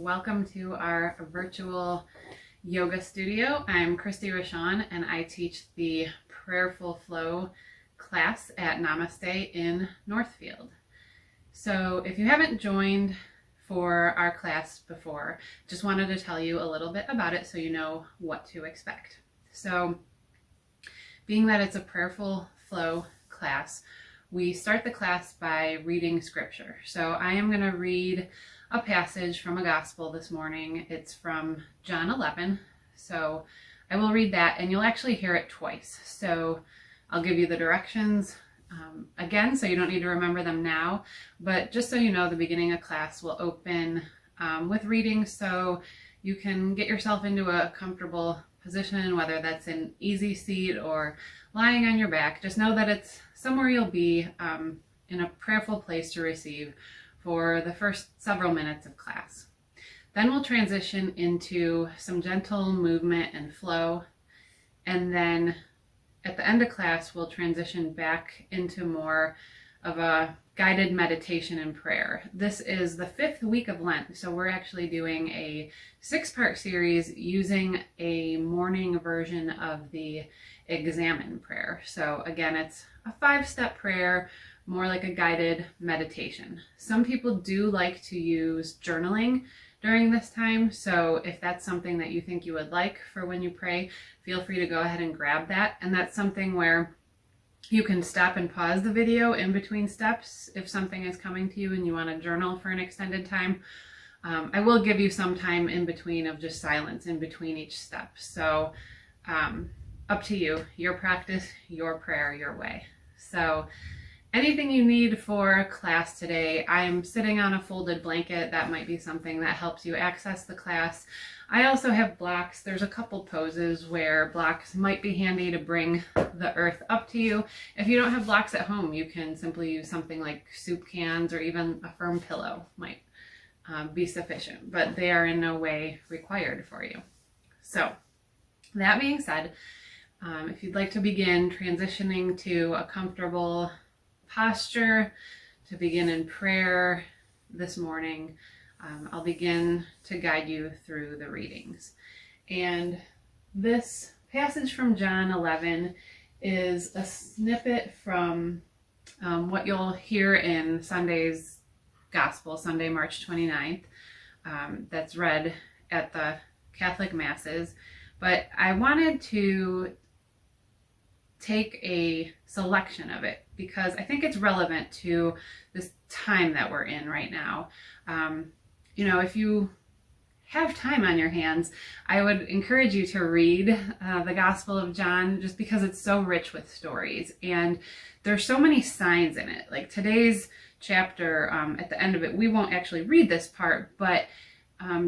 Welcome to our virtual yoga studio. I'm Christy Roshong and I teach the Prayerful Flow class at Namaste in Northfield. So if you haven't joined for our class before, just wanted to tell you a little bit about it so you know what to expect. So being that it's a Prayerful Flow class, we start the class by reading scripture. So I am going to read a passage from a gospel this morning. It's from John 11. So I will read that and you'll actually hear it twice. So I'll give you the directions again, so you don't need to remember them now. But just so you know, the beginning of class will open with reading, so you can get yourself into a comfortable position, whether that's an easy seat or lying on your back. Just know that it's somewhere you'll be in a prayerful place to receive for the first several minutes of class. Then we'll transition into some gentle movement and flow, and then at the end of class we'll transition back into more of a guided meditation and prayer. This is the 5th week of Lent, so we're actually doing a 6-part series using a morning version of the Examine prayer. So again, it's a 5-step prayer, more like a guided meditation. Some people do like to use journaling during this time, so if that's something that you think you would like for when you pray, feel free to go ahead and grab that. And that's something where you can stop and pause the video in between steps if something is coming to you and you want to journal for an extended time. I will give you some time in between of just silence in between each step. So up to you, your practice, your prayer, your way. So anything you need for class today, I'm sitting on a folded blanket. That might be something that helps you access the class. I also have blocks. There's a couple poses where blocks might be handy to bring the earth up to you. If you don't have blocks at home, you can simply use something like soup cans or even a firm pillow might be sufficient, but they are in no way required for you. So that being said, if you'd like to begin transitioning to a comfortable posture to begin in prayer this morning, I'll begin to guide you through the readings. And this passage from John 11 is a snippet from what you'll hear in Sunday's Gospel, Sunday, March 29th, that's read at the Catholic Masses. But I wanted to take a selection of it because I think it's relevant to this time that we're in right now. If you have time on your hands, I would encourage you to read the Gospel of John, just because it's so rich with stories and there's so many signs in it. Like today's chapter, at the end of it, we won't actually read this part, but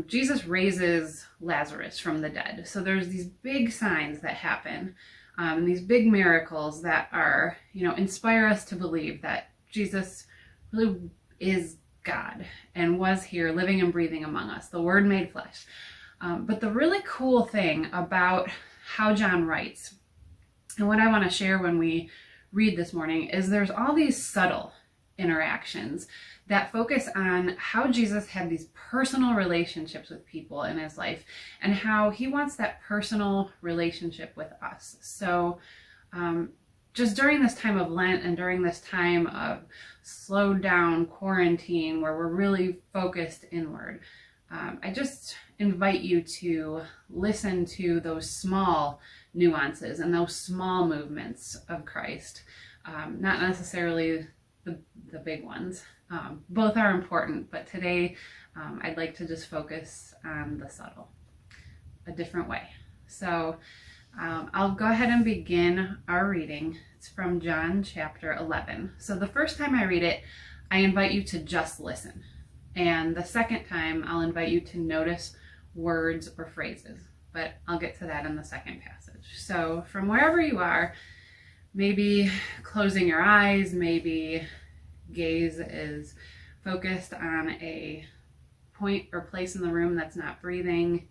Jesus raises Lazarus from the dead. So there's these big signs that happen, these big miracles that are, inspire us to believe that Jesus really is God and was here living and breathing among us, the Word made flesh. But the really cool thing about how John writes, and what I want to share when we read this morning, is there's all these subtle interactions that focus on how Jesus had these personal relationships with people in his life and how he wants that personal relationship with us. So just during this time of Lent and during this time of slowed down quarantine where we're really focused inward, I just invite you to listen to those small nuances and those small movements of Christ, not necessarily the big ones. Both are important, but today I'd like to just focus on the subtle, a different way. So I'll go ahead and begin our reading. It's from John chapter 11. So the first time I read it, I invite you to just listen. And the second time, I'll invite you to notice words or phrases. But I'll get to that in the second passage. So from wherever you are, maybe closing your eyes, maybe gaze is focused on a point or place in the room that's not breathing.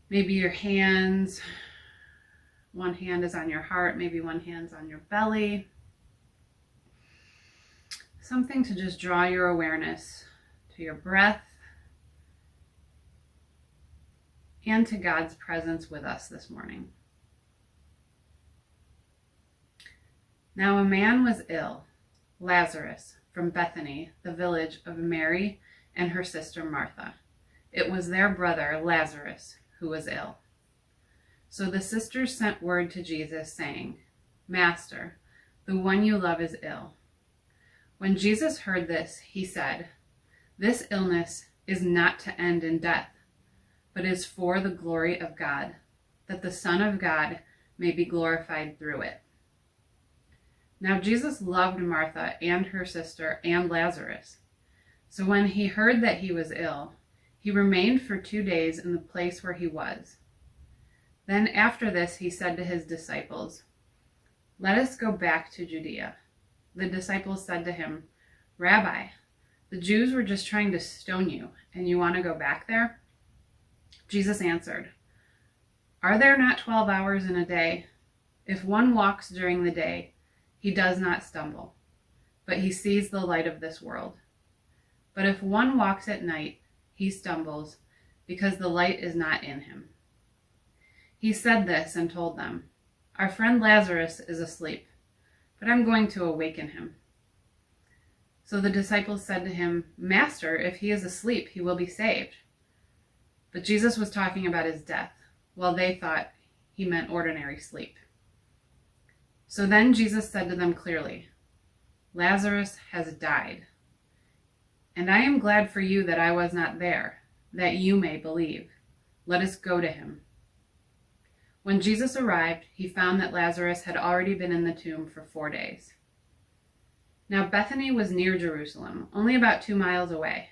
Maybe your hands, one hand is on your heart, maybe one hand's on your belly. Something to just draw your awareness to your breath and to God's presence with us this morning. Now a man was ill, Lazarus, from Bethany, the village of Mary and her sister Martha. It was their brother Lazarus who was ill. So the sisters sent word to Jesus, saying, Master, the one you love is ill. When Jesus heard this, he said, This illness is not to end in death, but is for the glory of God, that the Son of God may be glorified through it. Now Jesus loved Martha and her sister and Lazarus. So when he heard that he was ill, he remained for 2 days in the place where he was. Then after this he said to his disciples, Let us go back to Judea. The disciples said to him, Rabbi, the Jews were just trying to stone you, and you want to go back there? Jesus answered, Are there not 12 hours in a day? If one walks during the day, he does not stumble, but he sees the light of this world. But if one walks at night, he stumbles, because the light is not in him. He said this and told them, Our friend Lazarus is asleep, but I'm going to awaken him. So the disciples said to him, Master, if he is asleep, he will be saved. But Jesus was talking about his death, while they thought he meant ordinary sleep. So then Jesus said to them clearly, Lazarus has died. And I am glad for you that I was not there, that you may believe. Let us go to him. When Jesus arrived, he found that Lazarus had already been in the tomb for 4 days. Now Bethany was near Jerusalem, only about 2 miles away.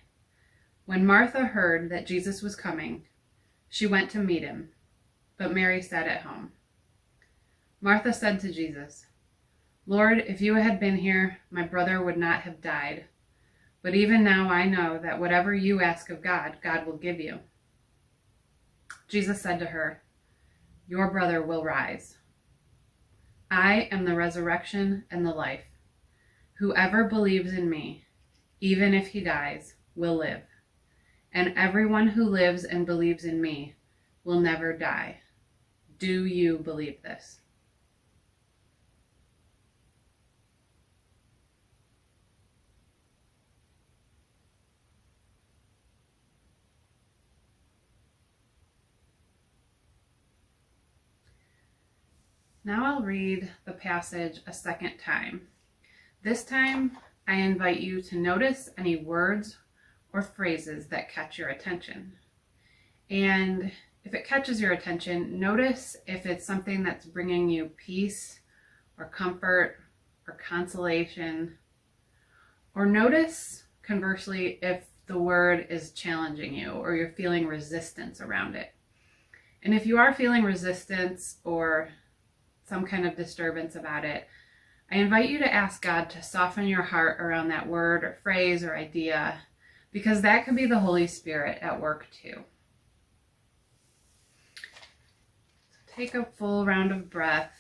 When Martha heard that Jesus was coming, she went to meet him, but Mary sat at home. Martha said to Jesus, Lord, if you had been here, my brother would not have died. But even now I know that whatever you ask of God, God will give you. Jesus said to her, Your brother will rise. I am the resurrection and the life. Whoever believes in me, even if he dies, will live. And everyone who lives and believes in me will never die. Do you believe this? Now I'll read the passage a second time. This time, I invite you to notice any words or phrases that catch your attention. And if it catches your attention, notice if it's something that's bringing you peace or comfort or consolation. Or notice, conversely, if the word is challenging you or you're feeling resistance around it. And if you are feeling resistance or some kind of disturbance about it, I invite you to ask God to soften your heart around that word or phrase or idea, because that could be the Holy Spirit at work too. So take a full round of breath,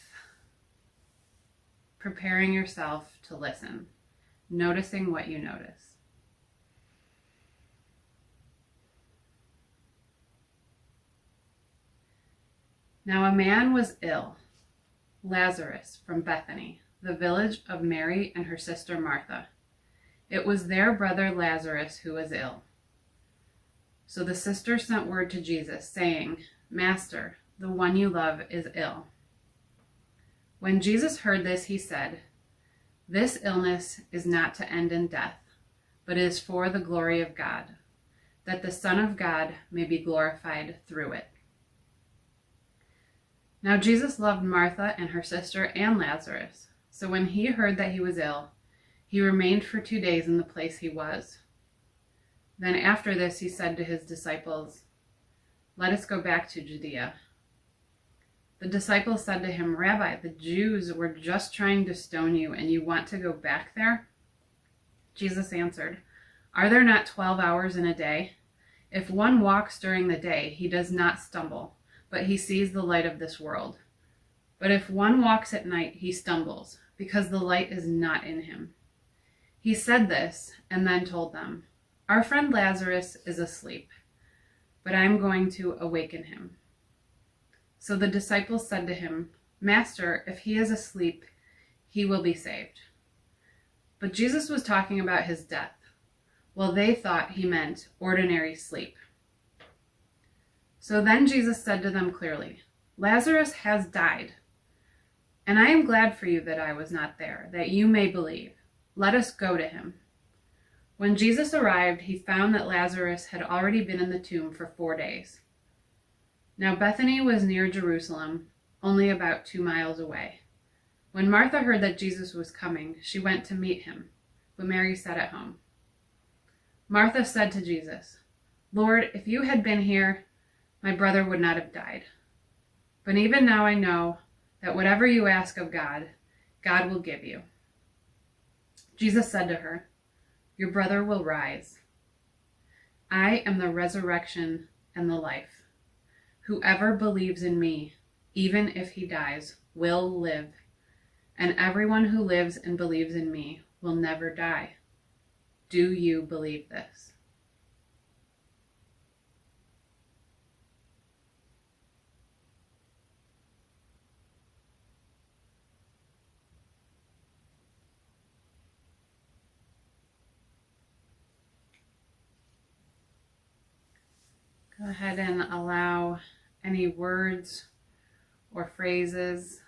preparing yourself to listen, noticing what you notice. Now a man was ill, Lazarus from Bethany, the village of Mary and her sister Martha. It was their brother Lazarus who was ill. So the sisters sent word to Jesus, saying, Master, the one you love is ill. When Jesus heard this, he said, This illness is not to end in death, but is for the glory of God, that the Son of God may be glorified through it. Now Jesus loved Martha and her sister and Lazarus. So when he heard that he was ill, he remained for 2 days in the place he was. Then after this he said to his disciples, Let us go back to Judea. The disciples said to him, Rabbi, the Jews were just trying to stone you, and you want to go back there? Jesus answered, Are there not 12 hours in a day? If one walks during the day, he does not stumble, but he sees the light of this world. But if one walks at night, he stumbles, because the light is not in him. He said this, and then told them, Our friend Lazarus is asleep, but I am going to awaken him." So the disciples said to him, "Master, if he is asleep, he will be saved." But Jesus was talking about his death, while they thought he meant ordinary sleep. So then Jesus said to them clearly, "Lazarus has died, and I am glad for you that I was not there, that you may believe. Let us go to him." When Jesus arrived, he found that Lazarus had already been in the tomb for 4 days. Now Bethany was near Jerusalem, only about 2 miles away. When Martha heard that Jesus was coming, she went to meet him, but Mary sat at home. Martha said to Jesus, "Lord, if you had been here, my brother would not have died. But even now I know that whatever you ask of God, God will give you." Jesus said to her, "Your brother will rise. I am the resurrection and the life. Whoever believes in me, even if he dies, will live. And everyone who lives and believes in me will never die. Do you believe this?" Go ahead and allow any words or phrases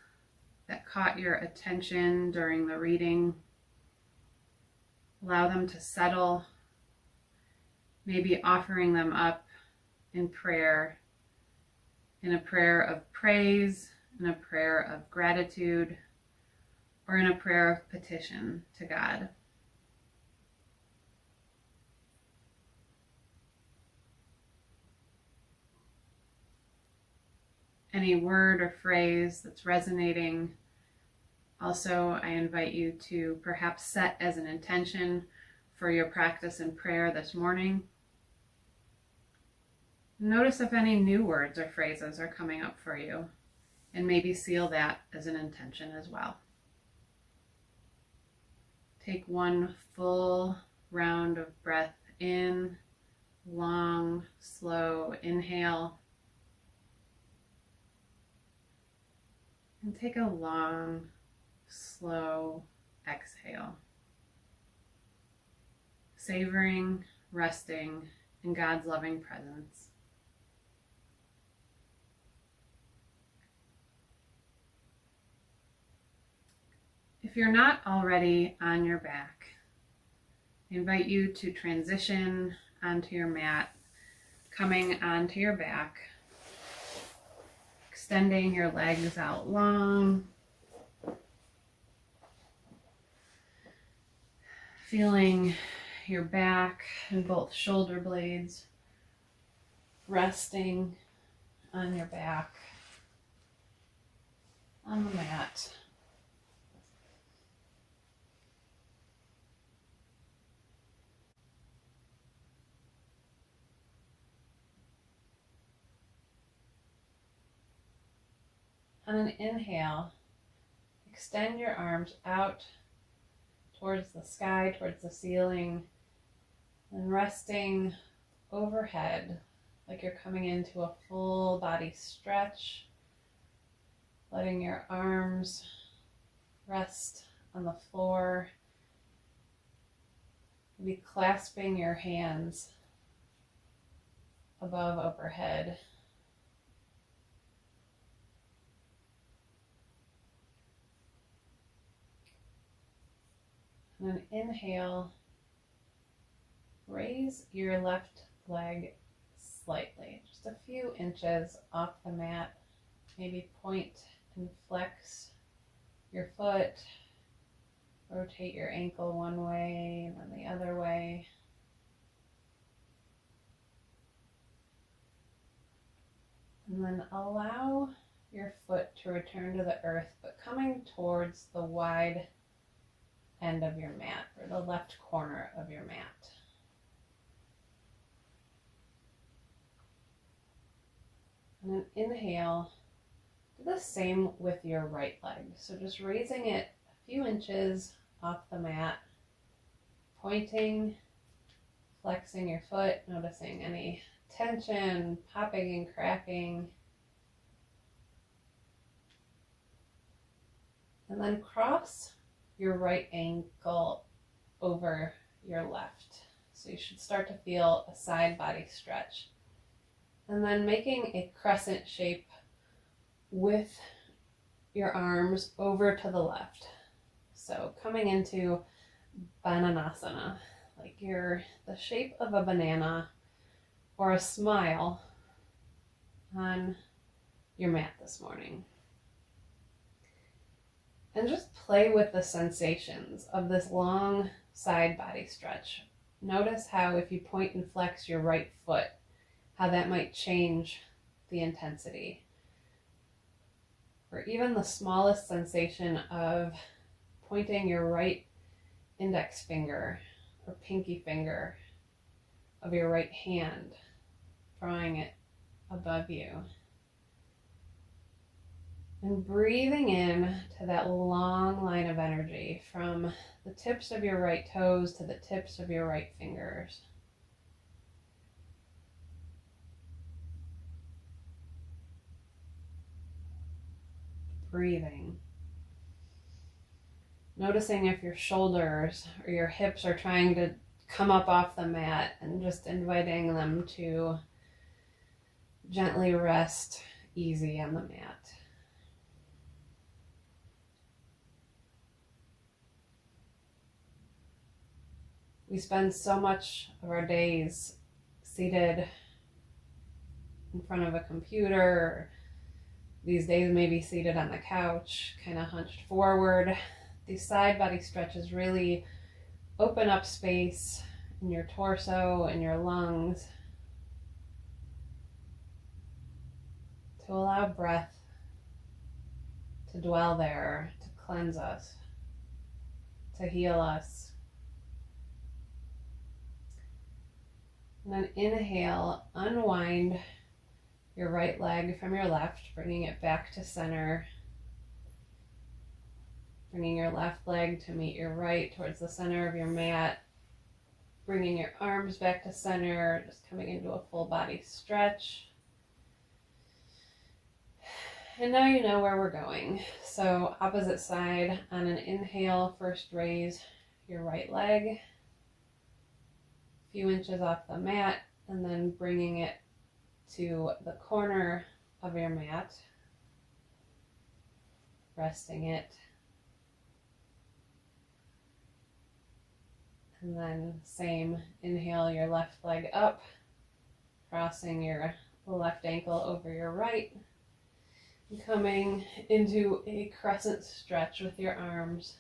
that caught your attention during the reading. Allow them to settle, maybe offering them up in prayer, in a prayer of praise, in a prayer of gratitude, or in a prayer of petition to God. Any word or phrase that's resonating, also I invite you to perhaps set as an intention for your practice in prayer this morning. Notice if any new words or phrases are coming up for you, and maybe seal that as an intention as well. Take one full round of breath in, long, slow inhale. And take a long, slow exhale. Savoring, resting in God's loving presence. If you're not already on your back, I invite you to transition onto your mat, coming onto your back, extending your legs out long, feeling your back and both shoulder blades resting on your back on the mat. On an inhale, extend your arms out towards the sky, towards the ceiling, and resting overhead like you're coming into a full body stretch, letting your arms rest on the floor, maybe clasping your hands above overhead. And an inhale, raise your left leg slightly, just a few inches off the mat. Maybe point and flex your foot, rotate your ankle one way and then the other way. And then allow your foot to return to the earth, but coming towards the wide end of your mat, or the left corner of your mat. And then inhale, do the same with your right leg. So just raising it a few inches off the mat, pointing, flexing your foot, noticing any tension, popping and cracking. And then cross your right ankle over your left. So you should start to feel a side body stretch. And then making a crescent shape with your arms over to the left. So coming into Bananasana, like you're the shape of a banana or a smile on your mat this morning. And just play with the sensations of this long side body stretch. Notice how if you point and flex your right foot, how that might change the intensity. Or even the smallest sensation of pointing your right index finger or pinky finger of your right hand, drawing it above you. And breathing in to that long line of energy from the tips of your right toes to the tips of your right fingers. Breathing. Noticing if your shoulders or your hips are trying to come up off the mat, and just inviting them to gently rest easy on the mat. We spend so much of our days seated in front of a computer. These days maybe seated on the couch, kind of hunched forward. These side body stretches really open up space in your torso and your lungs to allow breath to dwell there, to cleanse us, to heal us. And then inhale, unwind your right leg from your left, bringing it back to center. Bringing your left leg to meet your right towards the center of your mat. Bringing your arms back to center, just coming into a full body stretch. And now you know where we're going. So opposite side, on an inhale, first raise your right leg a few inches off the mat, and then bringing it to the corner of your mat, resting it. And then same, inhale your left leg up, crossing your left ankle over your right, and coming into a crescent stretch with your arms,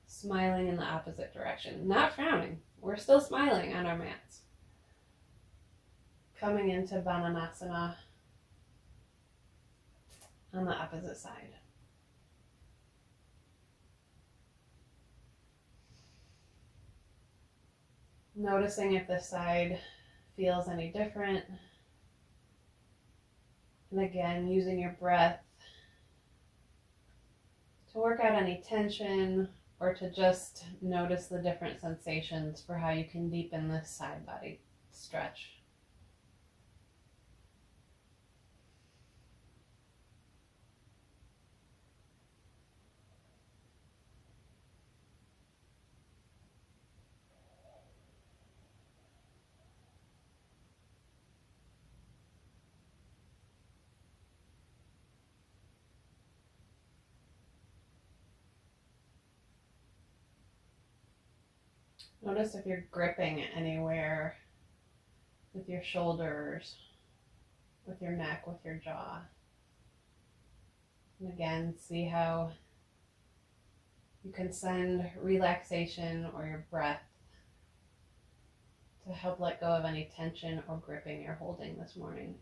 smiling in the opposite direction, not frowning. We're still smiling on our mats. Coming into Bananasana on the opposite side. Noticing if this side feels any different. And again, using your breath to work out any tension or to just notice the different sensations for how you can deepen this side body stretch. Notice if you're gripping anywhere with your shoulders, with your neck, with your jaw. And again, see how you can send relaxation or your breath to help let go of any tension or gripping you're holding this morning.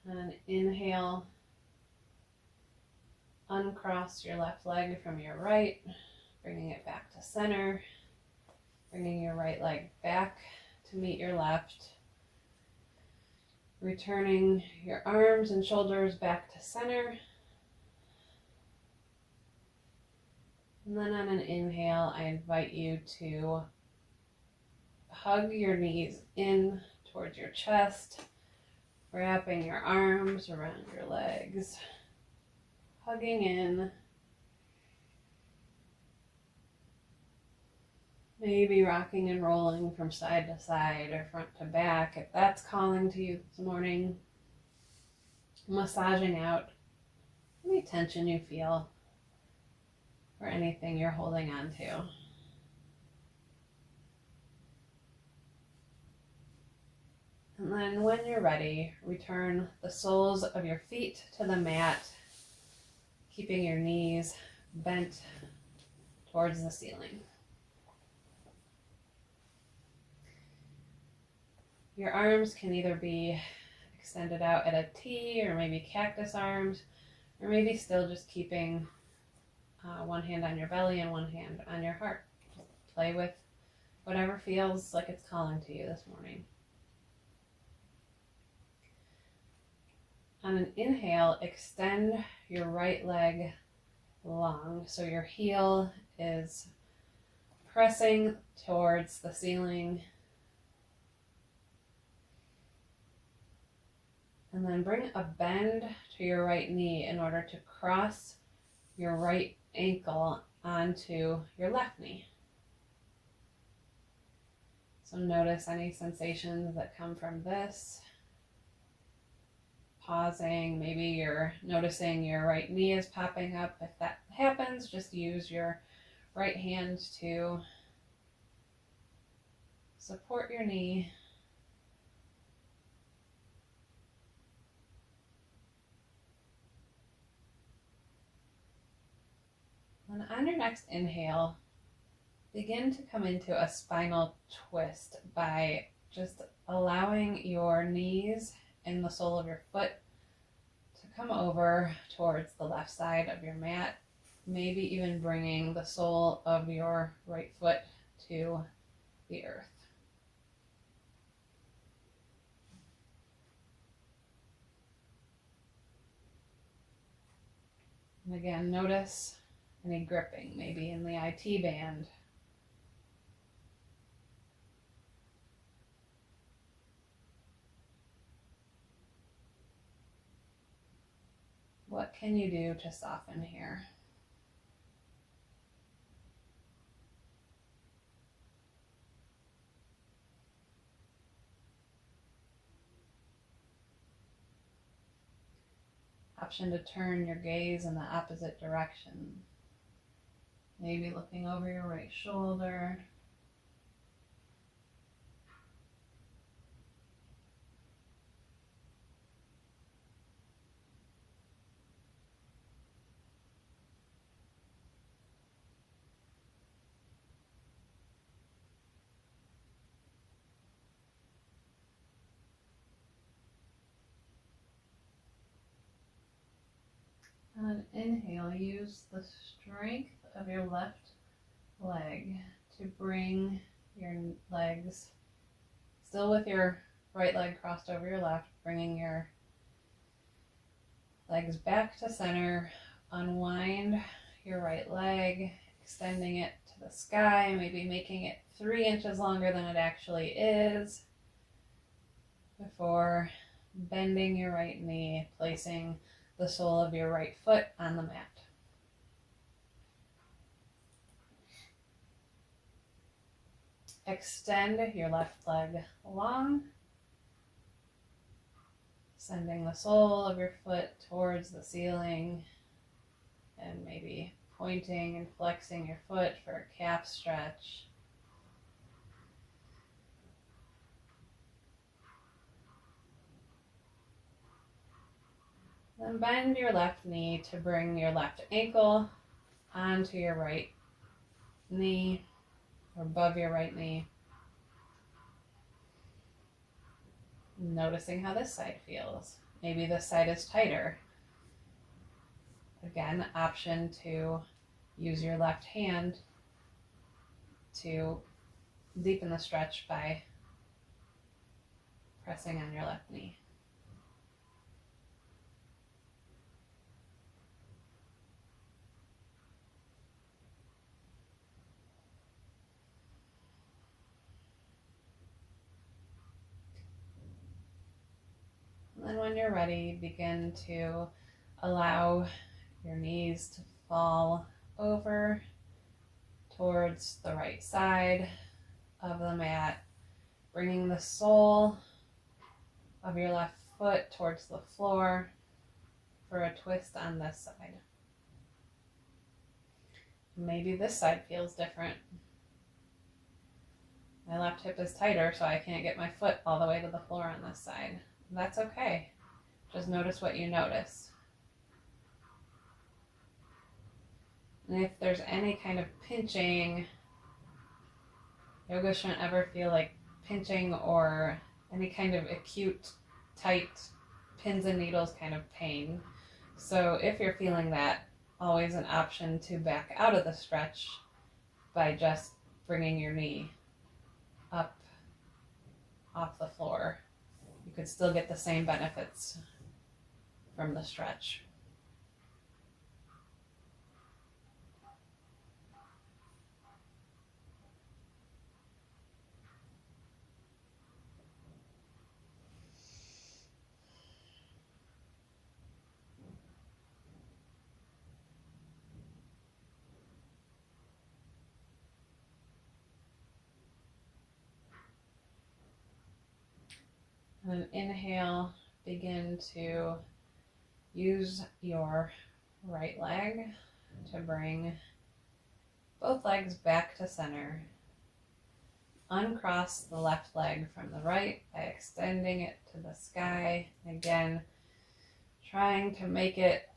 And inhale. Uncross your left leg from your right, bringing it back to center, bringing your right leg back to meet your left, returning your arms and shoulders back to center, And then on an inhale, I invite you to hug your knees in towards your chest, wrapping your arms around your legs, hugging in, maybe rocking and rolling from side to side or front to back if that's calling to you this morning, massaging out any tension you feel or anything you're holding on to. And then when you're ready, return the soles of your feet to the mat, keeping your knees bent towards the ceiling. Your arms can either be extended out at a T or maybe cactus arms, or maybe still just keeping one hand on your belly and one hand on your heart. Just play with whatever feels like it's calling to you this morning. On an inhale, extend your right leg long so your heel is pressing towards the ceiling. And then bring a bend to your right knee in order to cross your right ankle onto your left knee. So notice any sensations that come from this. Pausing, maybe you're noticing your right knee is popping up. If that happens, just use your right hand to support your knee. And on your next inhale, begin to come into a spinal twist by just allowing your knees and the sole of your foot to come over towards the left side of your mat, maybe even bringing the sole of your right foot to the earth. And again, notice any gripping, maybe in the IT band. What can you do to soften here? Option to turn your gaze in the opposite direction. Maybe looking over your right shoulder. On an inhale, use the strength of your left leg to bring your legs, still with your right leg crossed over your left, bringing your legs back to center. Unwind your right leg, extending it to the sky, maybe making it 3 inches longer than it actually is, before bending your right knee, placing the sole of your right foot on the mat. Extend your left leg long, sending the sole of your foot towards the ceiling, and maybe pointing and flexing your foot for a calf stretch. Then bend your left knee to bring your left ankle onto your right knee or above your right knee. Noticing how this side feels. Maybe this side is tighter. Again, option to use your left hand to deepen the stretch by pressing on your left knee. when you're ready, begin to allow your knees to fall over towards the right side of the mat, bringing the sole of your left foot towards the floor for a twist on this side. Maybe this side feels different. My left hip is tighter, so I can't get my foot all the way to the floor on this side. That's okay. Just notice what you notice. And if there's any kind of pinching, yoga shouldn't ever feel like pinching or any kind of acute, tight, pins and needles kind of pain. So if you're feeling that, always an option to back out of the stretch by just bringing your knee up off the floor. You could still get the same benefits from the stretch. And then inhale, begin to use your right leg to bring both legs back to center. Uncross the left leg from the right by extending it to the sky. Again, trying to make it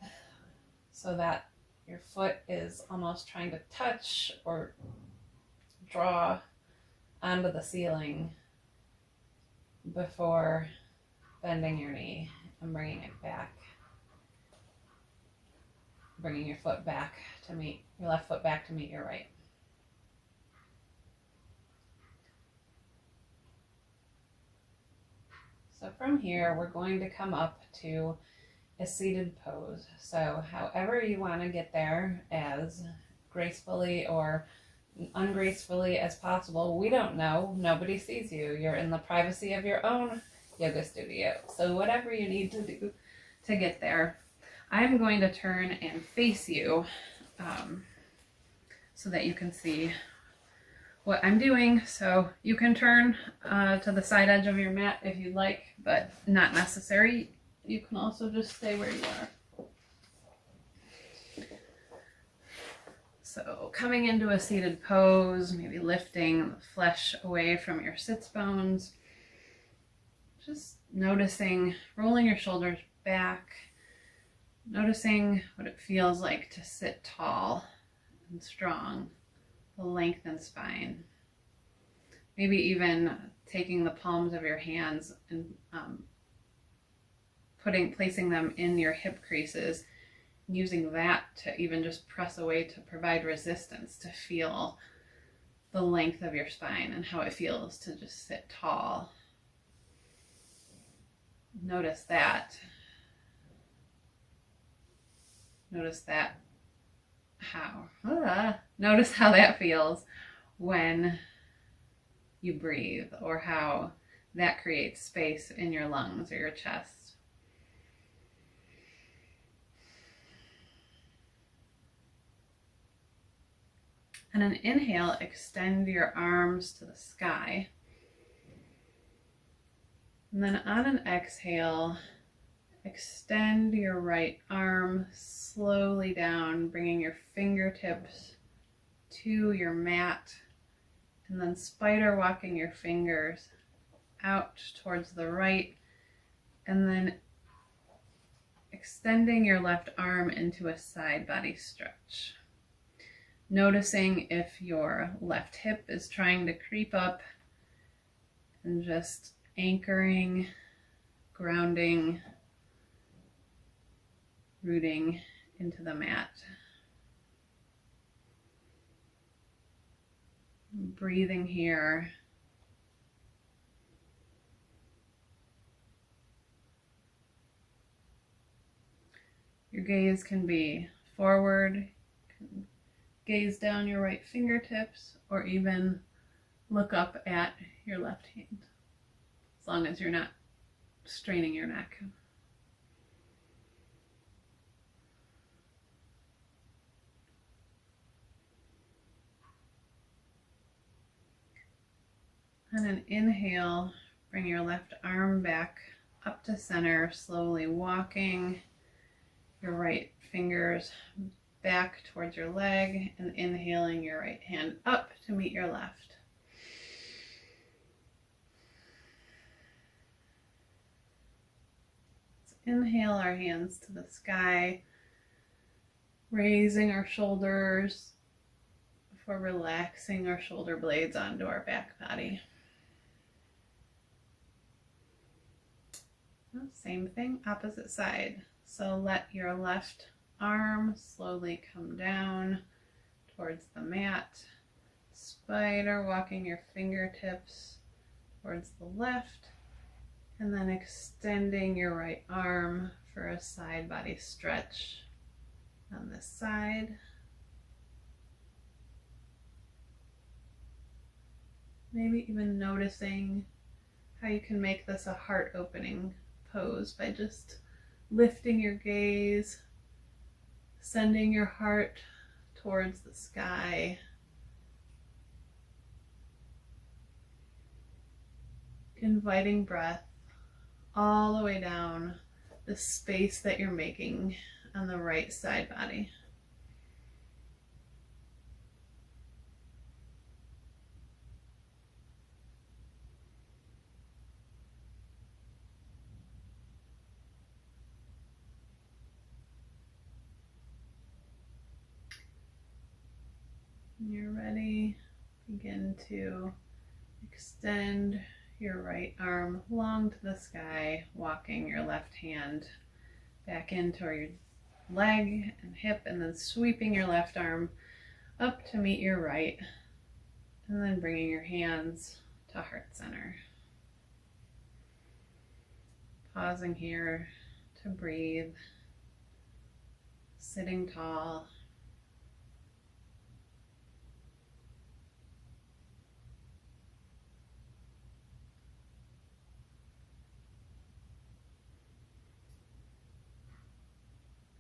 so that your foot is almost trying to touch or draw onto the ceiling before bending your knee and bringing it back. Bringing your foot back to meet, your left foot back to meet your right. So from here, we're going to come up to a seated pose. So however you want to get there, as gracefully or ungracefully as possible. We don't know. Nobody sees you. You're in the privacy of your own yoga studio. So whatever you need to do to get there. I'm going to turn and face you so that you can see what I'm doing. So you can turn to the side edge of your mat if you'd like, but not necessary. You can also just stay where you are. So coming into a seated pose, maybe lifting the flesh away from your sits bones. Just noticing, rolling your shoulders back, noticing what it feels like to sit tall and strong, the lengthened spine. Maybe even taking the palms of your hands and placing them in your hip creases, using that to even just press away to provide resistance, to feel the length of your spine and how it feels to just sit tall. Notice that. Notice that notice how that feels when you breathe, or how that creates space in your lungs or your chest. And an inhale, extend your arms to the sky. And then on an exhale, extend your right arm slowly down, bringing your fingertips to your mat, and then spider walking your fingers out towards the right, and then extending your left arm into a side body stretch. Noticing if your left hip is trying to creep up, and just anchoring, grounding, rooting into the mat. Breathing here. Your gaze can be forward, gaze down your right fingertips, or even look up at your left hand, as long as you're not straining your neck. On an inhale, bring your left arm back up to center, slowly walking your right fingers back towards your leg and inhaling your right hand up to meet your left. Let's inhale our hands to the sky, raising our shoulders before relaxing our shoulder blades onto our back body. Same thing, opposite side. So let your left arm slowly come down towards the mat. Spider walking your fingertips towards the left, and then extending your right arm for a side body stretch on this side. Maybe even noticing how you can make this a heart opening pose by just lifting your gaze, sending your heart towards the sky, inviting breath all the way down the space that you're making on the right side body. When you're ready, begin to extend your right arm long to the sky, walking your left hand back into your leg and hip, and then sweeping your left arm up to meet your right, and then bringing your hands to heart center. Pausing here to breathe, sitting tall.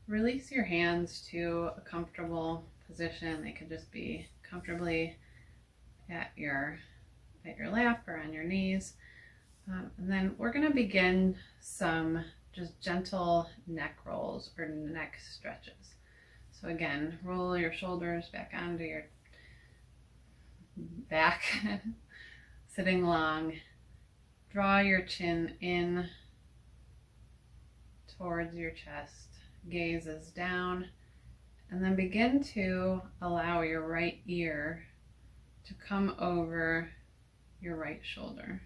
Release your hands to a comfortable position. They could just be comfortably at your lap or on your knees. And then we're going to begin some just gentle neck rolls or neck stretches. So again, roll your shoulders back onto your back, sitting long. Draw your chin in towards your chest. Gaze is down, and then begin to allow your right ear to come over your right shoulder.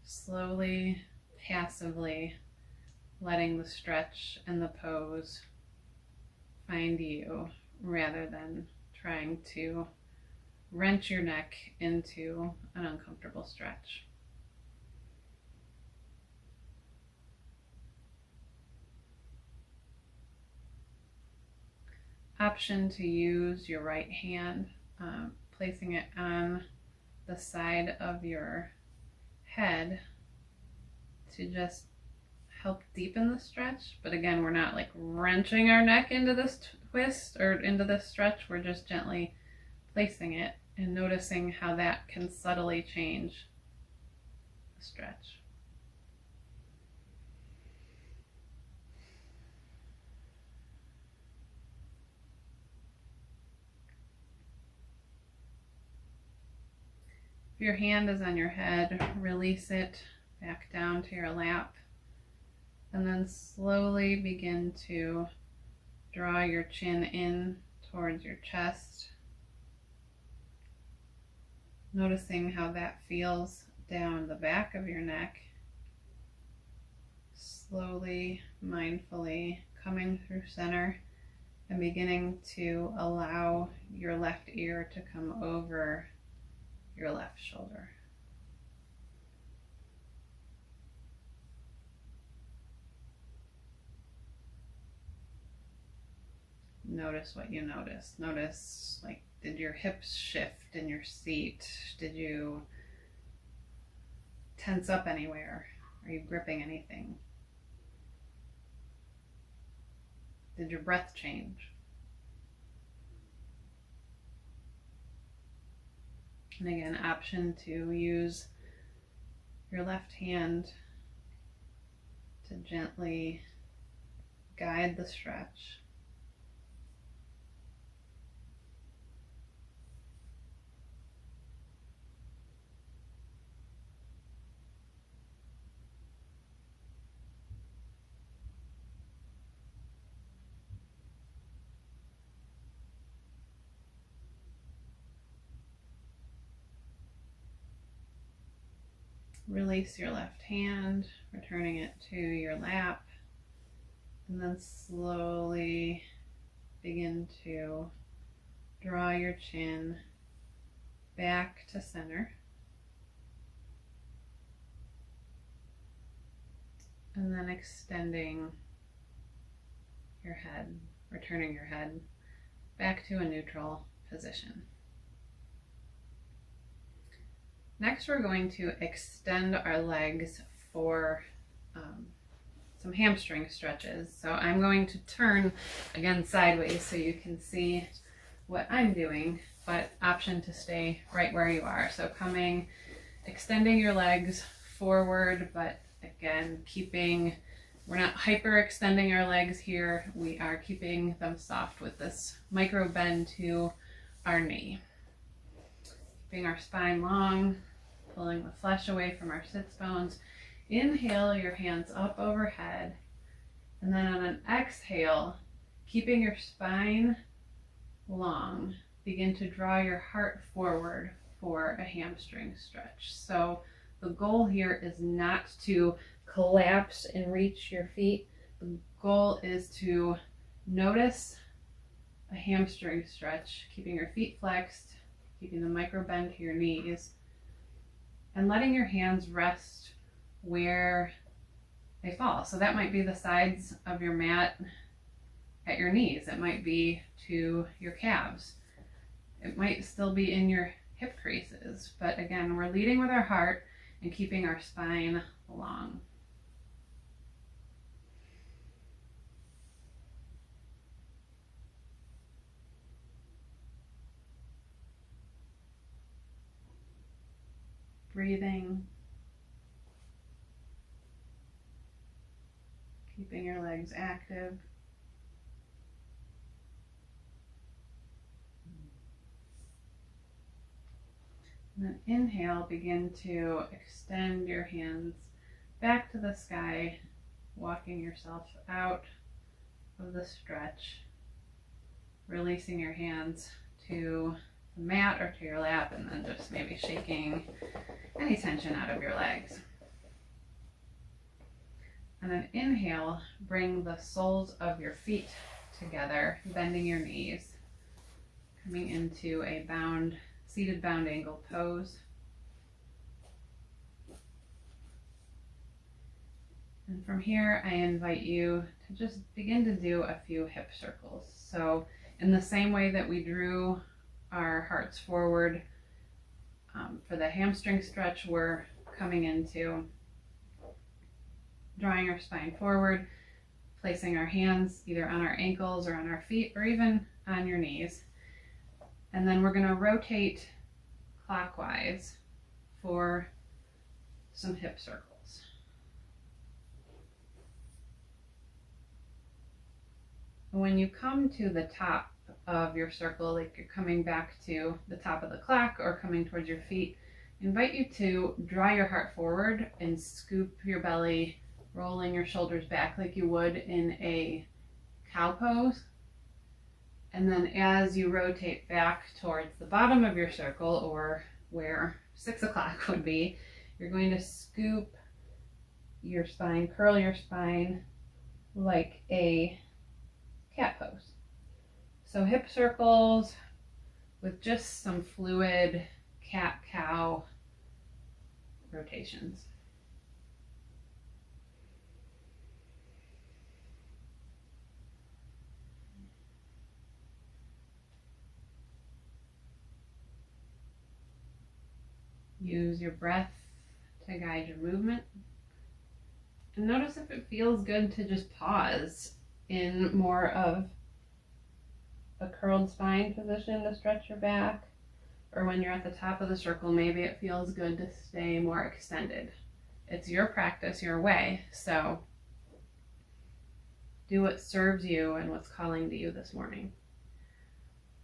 Slowly, passively letting the stretch and the pose find you rather than trying to wrench your neck into an uncomfortable stretch. Option to use your right hand, placing it on the side of your head to just help deepen the stretch. But again, we're not like wrenching our neck into this twist or into this stretch. We're just gently placing it and noticing how that can subtly change the stretch. If your hand is on your head, release it back down to your lap, and then slowly begin to draw your chin in towards your chest, noticing how that feels down the back of your neck. Slowly, mindfully coming through center and beginning to allow your left ear to come over your left shoulder. Notice what you notice. Notice, like, did your hips shift in your seat? Did you tense up anywhere? Are you gripping anything? Did your breath change? And again, option to use your left hand to gently guide the stretch. Release your left hand, returning it to your lap, and then slowly begin to draw your chin back to center. And then extending your head, returning your head back to a neutral position. Next, we're going to extend our legs for some hamstring stretches. So I'm going to turn again sideways so you can see what I'm doing, but option to stay right where you are. So extending your legs forward, but again, we're not hyper extending our legs here. We are keeping them soft with this micro bend to our knee. Keeping our spine long, pulling the flesh away from our sits bones. Inhale your hands up overhead, and then on an exhale, keeping your spine long, begin to draw your heart forward for a hamstring stretch. So the goal here is not to collapse and reach your feet. The goal is to notice a hamstring stretch, keeping your feet flexed, keeping the micro bend to your knees, and letting your hands rest where they fall. So that might be the sides of your mat at your knees. It might be to your calves. It might still be in your hip creases. But again, we're leading with our heart and keeping our spine long. Breathing. Keeping your legs active. And then inhale, begin to extend your hands back to the sky, walking yourself out of the stretch, releasing your hands to the mat or to your lap, and then just maybe shaking any tension out of your legs. And then inhale, bring the soles of your feet together, bending your knees, coming into a seated bound angle pose. And from here, I invite you to just begin to do a few hip circles. So in the same way that we drew our hearts forward for the hamstring stretch, we're coming into drawing our spine forward, placing our hands either on our ankles or on our feet or even on your knees. And then we're going to rotate clockwise for some hip circles. When you come to the top of your circle, like you're coming back to the top of the clock or coming towards your feet, I invite you to draw your heart forward and scoop your belly, rolling your shoulders back like you would in a cow pose. And then as you rotate back towards the bottom of your circle, or where 6 o'clock would be, you're going to scoop your spine, curl your spine like a cat pose. So hip circles with just some fluid cat-cow rotations. Use your breath to guide your movement. And notice if it feels good to just pause in more of a curled spine position to stretch your back, or when you're at the top of the circle, maybe it feels good to stay more extended. It's your practice, your way, so do what serves you and what's calling to you this morning.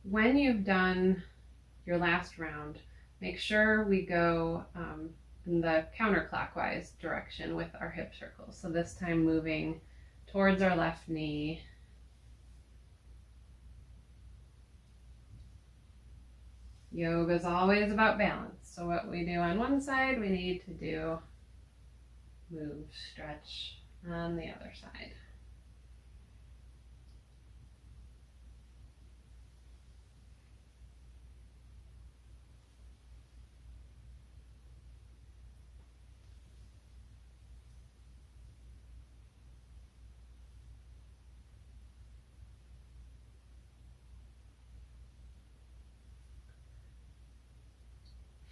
When you've done your last round, make sure we go in the counterclockwise direction with our hip circles. So this time moving towards our left knee. Yoga is always about balance. So what we do on one side, we need to move, stretch on the other side.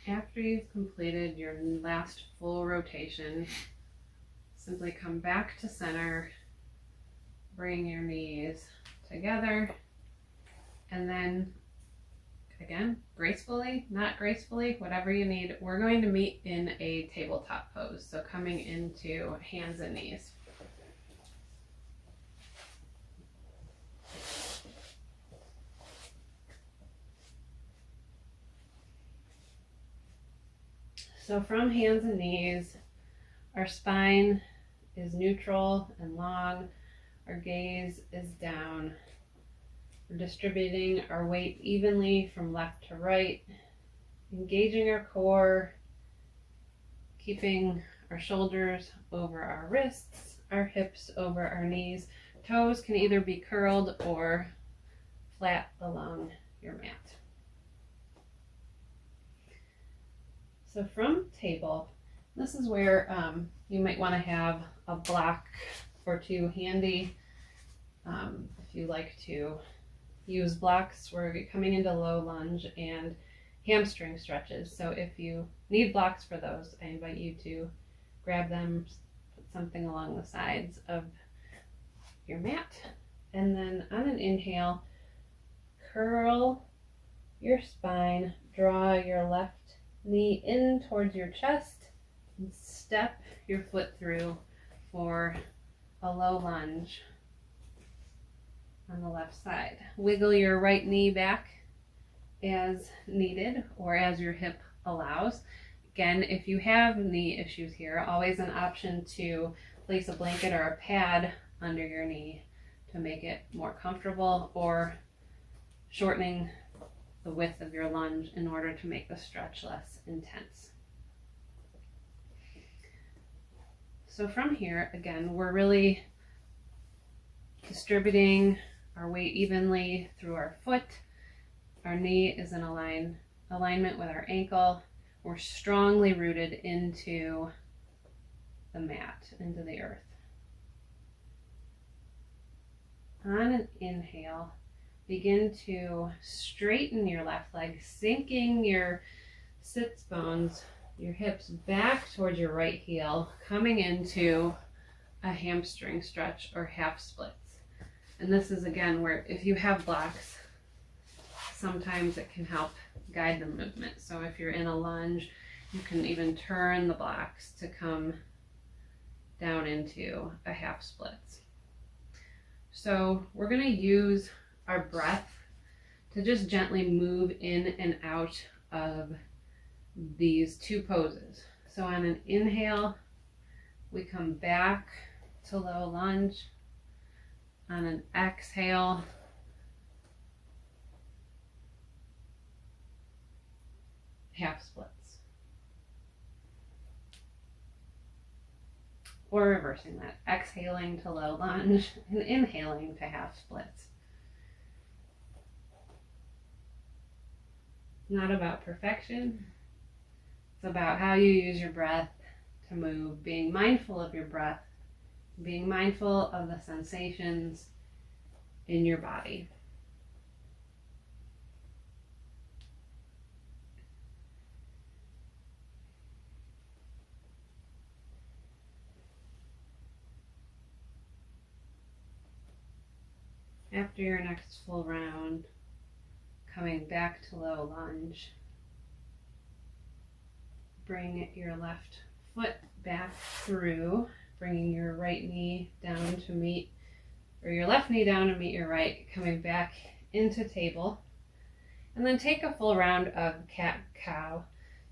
After you've completed your last full rotation, simply come back to center, bring your knees together, and then again, gracefully, not gracefully, whatever you need, we're going to meet in a tabletop pose. So coming into hands and knees. So from hands and knees, our spine is neutral and long. Our gaze is down. We're distributing our weight evenly from left to right, engaging our core, keeping our shoulders over our wrists, our hips over our knees. Toes can either be curled or flat along your mat. So from table, this is where you might want to have a block or two handy. If you like to use blocks, we're coming into low lunge and hamstring stretches. So if you need blocks for those, I invite you to grab them, put something along the sides of your mat. And then on an inhale, curl your spine, draw your left knee in towards your chest, and step your foot through for a low lunge on the left side. Wiggle your right knee back as needed or as your hip allows. Again, if you have knee issues here, always an option to place a blanket or a pad under your knee to make it more comfortable, or shortening the width of your lunge in order to make the stretch less intense. So from here, again, we're really distributing our weight evenly through our foot. Our knee is in alignment with our ankle. We're strongly rooted into the mat, into the earth. On an inhale, begin to straighten your left leg, sinking your sits bones, your hips back towards your right heel, coming into a hamstring stretch or half splits. And this is again where if you have blocks, sometimes it can help guide the movement. So if you're in a lunge, you can even turn the blocks to come down into a half splits. So we're going to use our breath to just gently move in and out of these two poses. So on an inhale, we come back to low lunge. On an exhale, half splits. Or reversing that, exhaling to low lunge and inhaling to half splits. Not about perfection. It's about how you use your breath to move, being mindful of your breath, being mindful of the sensations in your body. After your next full round, coming back to low lunge, bring your left foot back through, bringing your right knee down to meet, or your left knee down to meet your right, coming back into table. And then take a full round of cat-cow,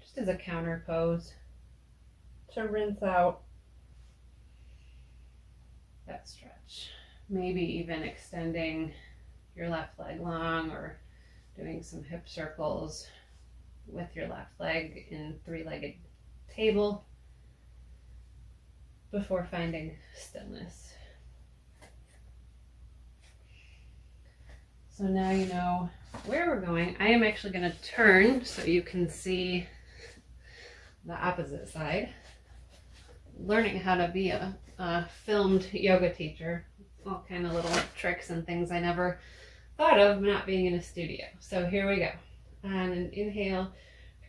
just as a counter pose to rinse out that stretch. Maybe even extending your left leg long or doing some hip circles with your left leg in three-legged table before finding stillness. So now you know where we're going. I am actually going to turn so you can see the opposite side. Learning how to be a filmed yoga teacher. All kind of little tricks and things I never thought of not being in a studio. So here we go. On an inhale,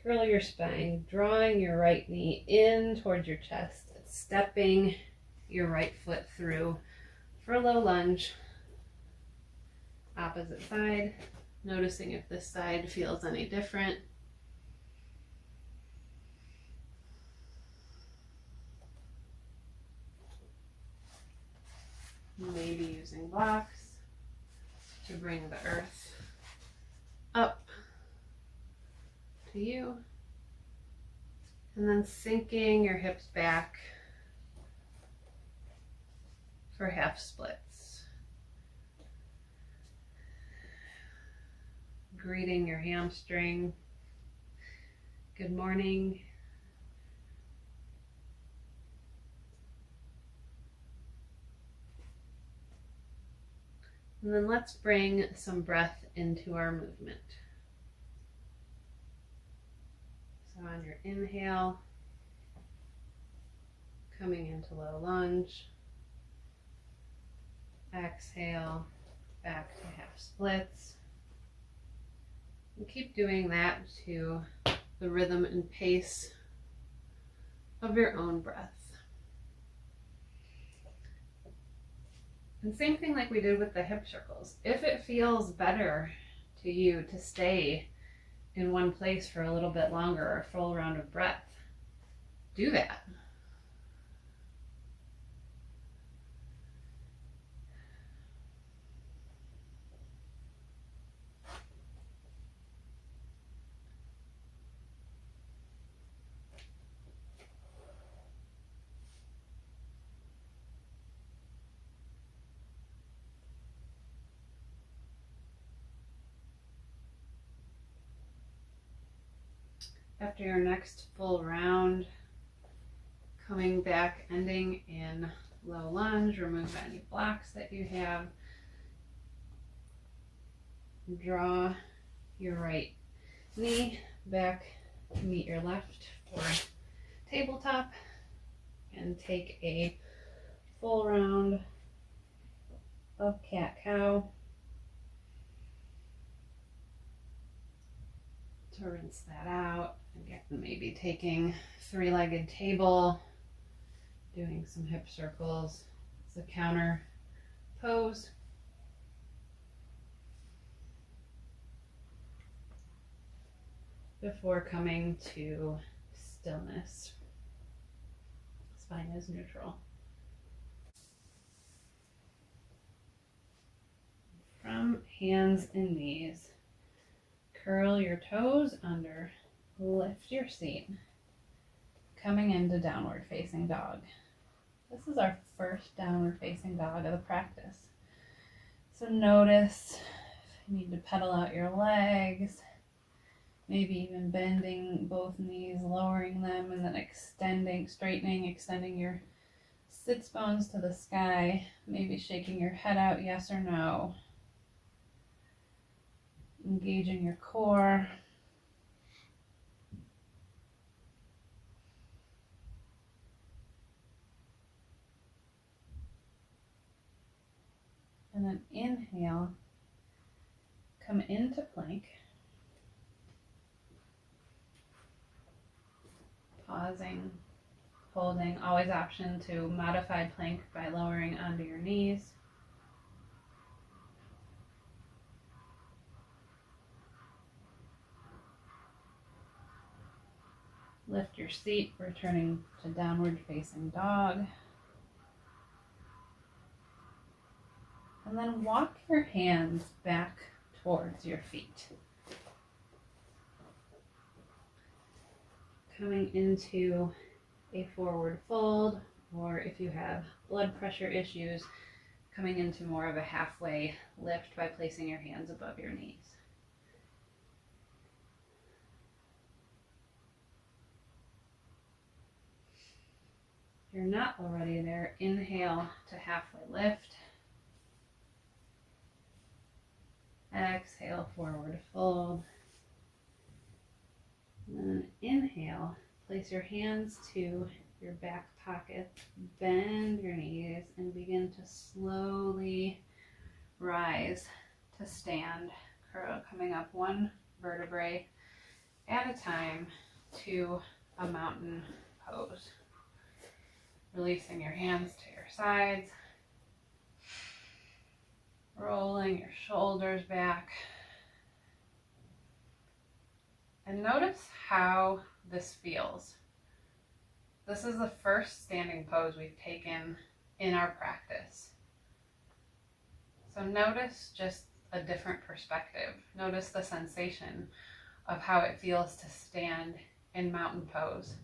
curl your spine, drawing your right knee in towards your chest, stepping your right foot through for a low lunge. Opposite side, noticing if this side feels any different. Maybe using blocks to bring the earth up to you. And then sinking your hips back for half splits. Greeting your hamstring. Good morning. And then let's bring some breath into our movement. So on your inhale, coming into low lunge. Exhale, back to half splits. And keep doing that to the rhythm and pace of your own breath. And same thing like we did with the hip circles. If it feels better to you to stay in one place for a little bit longer, or a full round of breath, do that. After your next full round, coming back, ending in low lunge, remove any blocks that you have. Draw your right knee back to meet your left for tabletop, and take a full round of cat-cow to rinse that out. Again, maybe taking three-legged table, doing some hip circles. It's a counter pose. Before coming to stillness. Spine is neutral. From hands and knees, curl your toes under, lift your seat, coming into downward facing dog. This is our first downward facing dog of the practice. So notice if you need to pedal out your legs, maybe even bending both knees, lowering them, and then extending, straightening, extending your sits bones to the sky, maybe shaking your head out, yes or no. Engaging your core. And then inhale, come into plank. Pausing, holding, always option to modified plank by lowering onto your knees. Lift your seat, returning to downward facing dog. And then walk your hands back towards your feet. Coming into a forward fold, or if you have blood pressure issues, coming into more of a halfway lift by placing your hands above your knees. If you're not already there, inhale to halfway lift. Exhale, forward fold. And then inhale, place your hands to your back pocket, bend your knees, and begin to slowly rise to stand, coming up one vertebrae at a time to a mountain pose. Releasing your hands to your sides, rolling your shoulders back. And notice how this feels. This is the first standing pose we've taken in our practice. So notice just a different perspective. Notice the sensation of how it feels to stand in mountain pose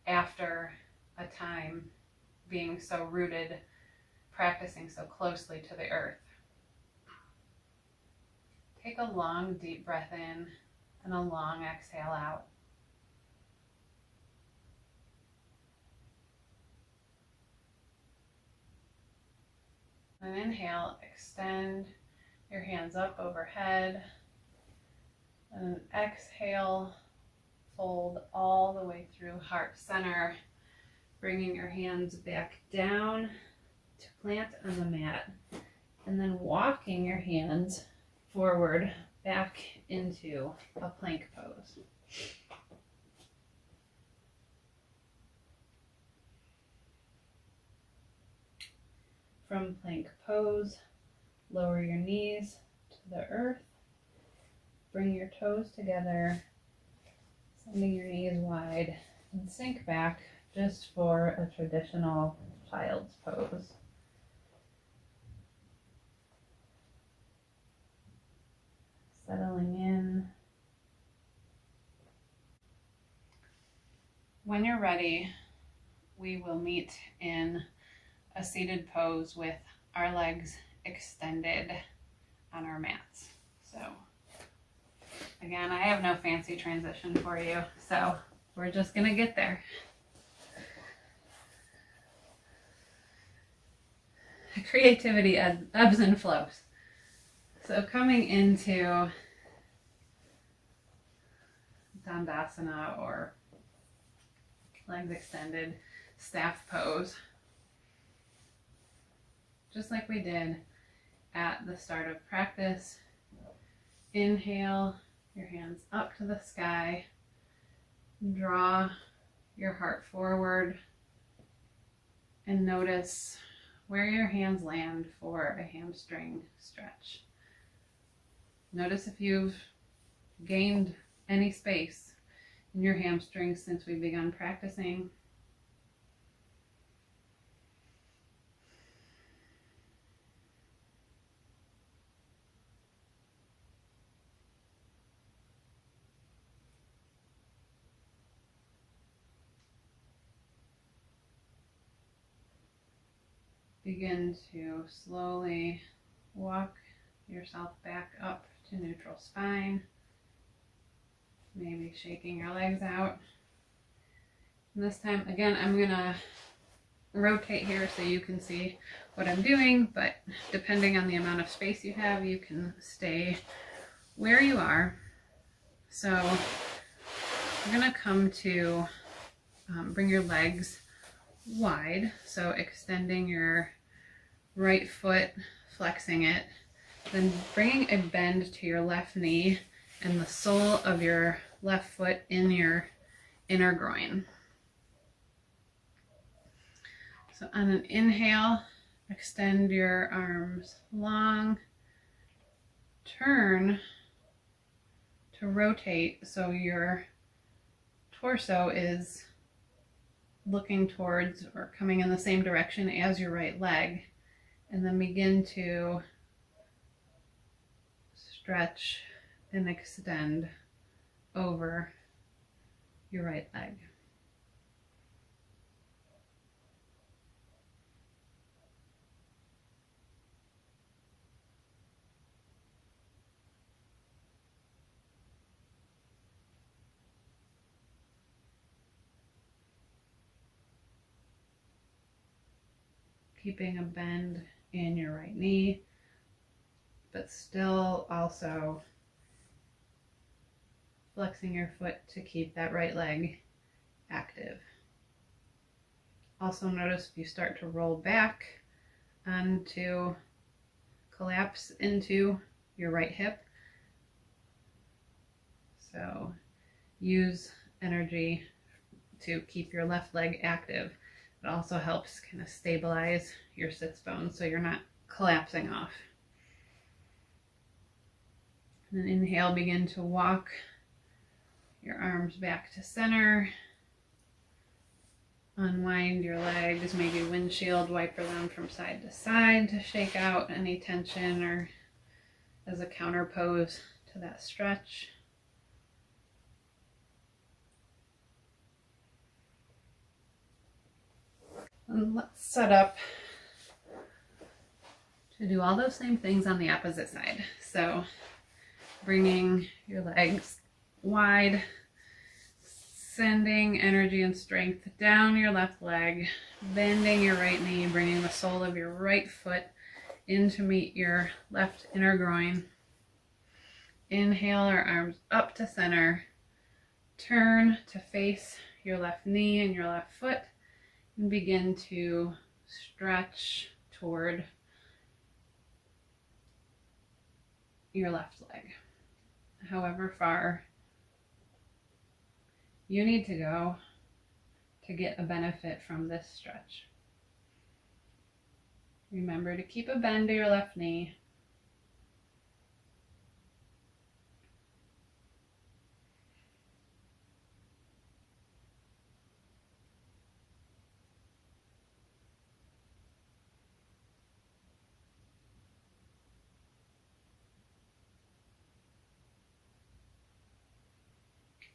after a time being so rooted, practicing so closely to the earth. Take a long, deep breath in and a long exhale out. And inhale, extend your hands up overhead. And exhale, fold all the way through heart center, bringing your hands back down to plant on the mat. And then walking your hands forward back into a plank pose. From plank pose, lower your knees to the earth. Bring your toes together, sending your knees wide, and sink back just for a traditional child's pose. Settling in. When you're ready, we will meet in a seated pose with our legs extended on our mats. So again, I have no fancy transition for you, so we're just gonna get there. Creativity ebbs and flows. So coming into Dandasana, or legs extended staff pose, just like we did at the start of practice. Inhale, your hands up to the sky. Draw your heart forward and notice where your hands land for a hamstring stretch. Notice if you've gained any space in your hamstrings since we've begun practicing. Begin to slowly walk yourself back up to neutral spine, maybe shaking your legs out. And this time, again, I'm going to rotate here so you can see what I'm doing, but depending on the amount of space you have, you can stay where you are. So we're going to come to bring your legs wide, so extending your right foot, flexing it, then bringing a bend to your left knee and the sole of your left foot in your inner groin. So on an inhale, extend your arms long, turn to rotate so your torso is looking towards or coming in the same direction as your right leg, and then begin to stretch and extend over your right leg. Keeping a bend in your right knee, but still also flexing your foot to keep that right leg active. Also notice if you start to roll back onto, collapse into your right hip. So use energy to keep your left leg active. It also helps kind of stabilize your sits bones so you're not collapsing off. And then inhale, begin to walk your arms back to center. Unwind your legs, maybe windshield wiper them from side to side to shake out any tension or as a counter pose to that stretch. And let's set up to do all those same things on the opposite side. So bringing your legs wide, sending energy and strength down your left leg, bending your right knee, bringing the sole of your right foot in to meet your left inner groin. Inhale, our arms up to center. Turn to face your left knee and your left foot. And begin to stretch toward your left leg, however far you need to go to get a benefit from this stretch. Remember to keep a bend to your left knee.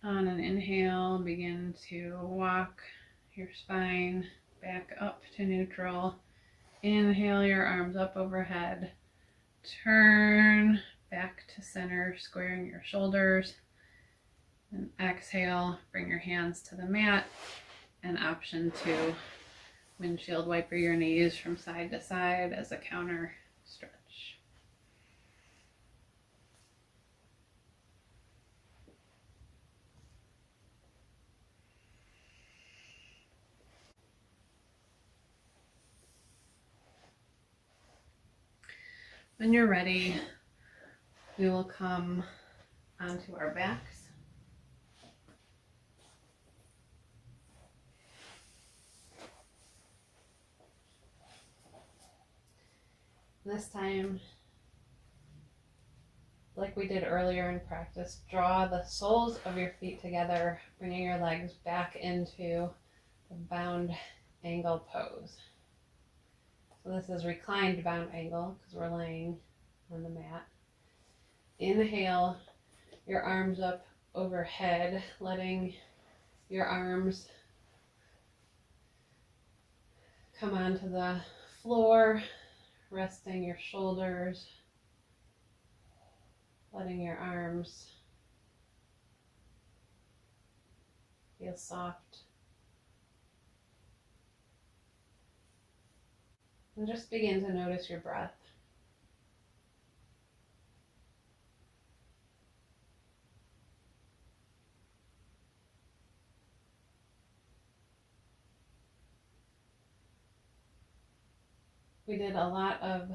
On an inhale, begin to walk your spine back up to neutral. Inhale your arms up overhead. Turn back to center, squaring your shoulders. And exhale, bring your hands to the mat. An option to windshield wiper your knees from side to side as a counter stretch. When you're ready, we will come onto our backs. This time, like we did earlier in practice, draw the soles of your feet together, bringing your legs back into the bound angle pose. So this is reclined bound angle because we're laying on the mat. Inhale, your arms up overhead, letting your arms come onto the floor, resting your shoulders, letting your arms feel soft. And just begin to notice your breath. We did a lot of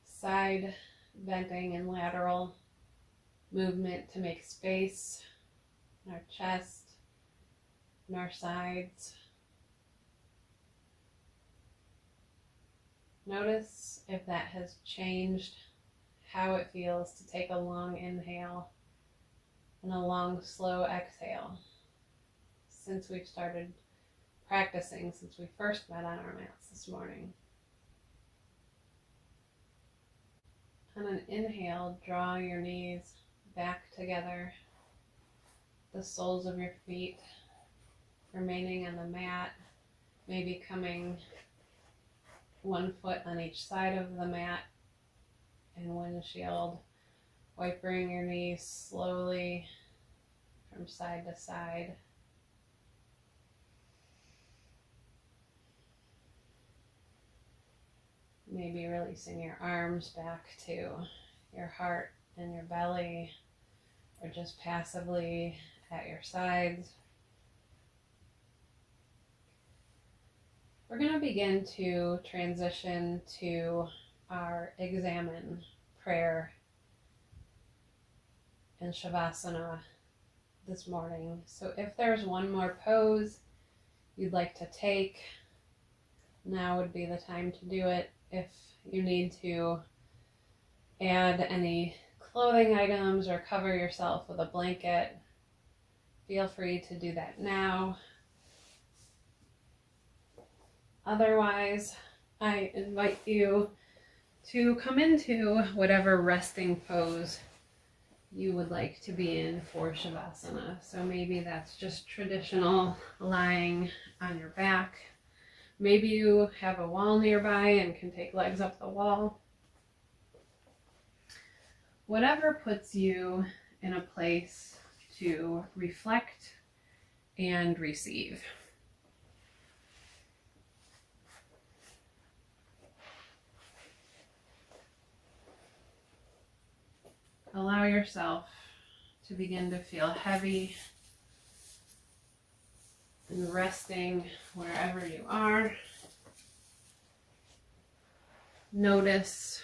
side bending and lateral movement to make space in our chest and our sides. Notice if that has changed how it feels to take a long inhale and a long, slow exhale. since we've started practicing, since we first met on our mats this morning. On an inhale, draw your knees back together, the soles of your feet remaining on the mat, maybe coming 1 foot on each side of the mat and windshield, wiping your knees slowly from side to side. Maybe releasing your arms back to your heart and your belly, or just passively at your sides. We're going to begin to transition to our examine prayer and Shavasana this morning. So if there's one more pose you'd like to take, now would be the time to do it. If you need to add any clothing items or cover yourself with a blanket, feel free to do that now. Otherwise, I invite you to come into whatever resting pose you would like to be in for Shavasana. So maybe that's just traditional lying on your back. Maybe you have a wall nearby and can take legs up the wall. Whatever puts you in a place to reflect and receive. Allow yourself to begin to feel heavy and resting wherever you are. Notice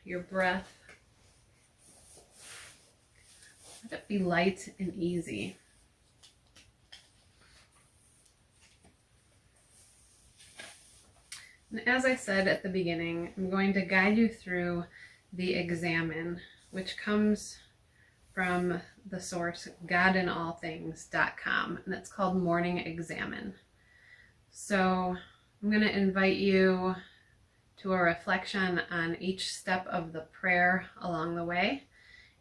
your breath. Let it be light and easy. And as I said at the beginning, I'm going to guide you through the examine, which comes from the source godinallthings.com, and it's called Morning Examine. So I'm going to invite you to a reflection on each step of the prayer along the way,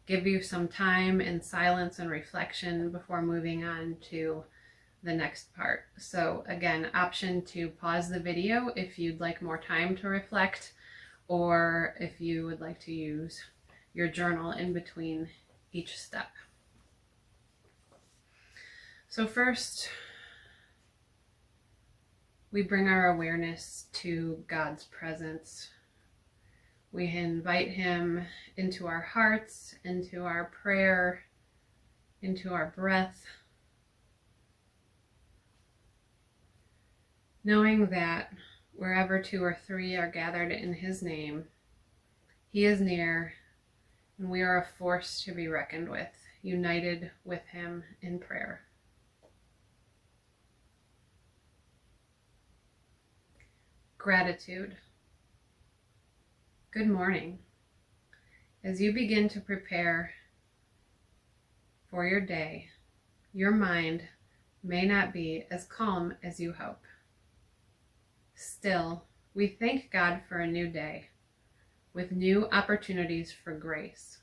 give you some time in silence and reflection before moving on to the next part. So again, option to pause the video if you'd like more time to reflect, or if you would like to use your journal in between each step. So first, we bring our awareness to God's presence. We invite Him into our hearts, into our prayer, into our breath, knowing that wherever 2 or 3 are gathered in His name, He is near, and we are a force to be reckoned with, united with Him in prayer. Gratitude. Good morning. As you begin to prepare for your day, your mind may not be as calm as you hope. Still, we thank God for a new day, with new opportunities for grace.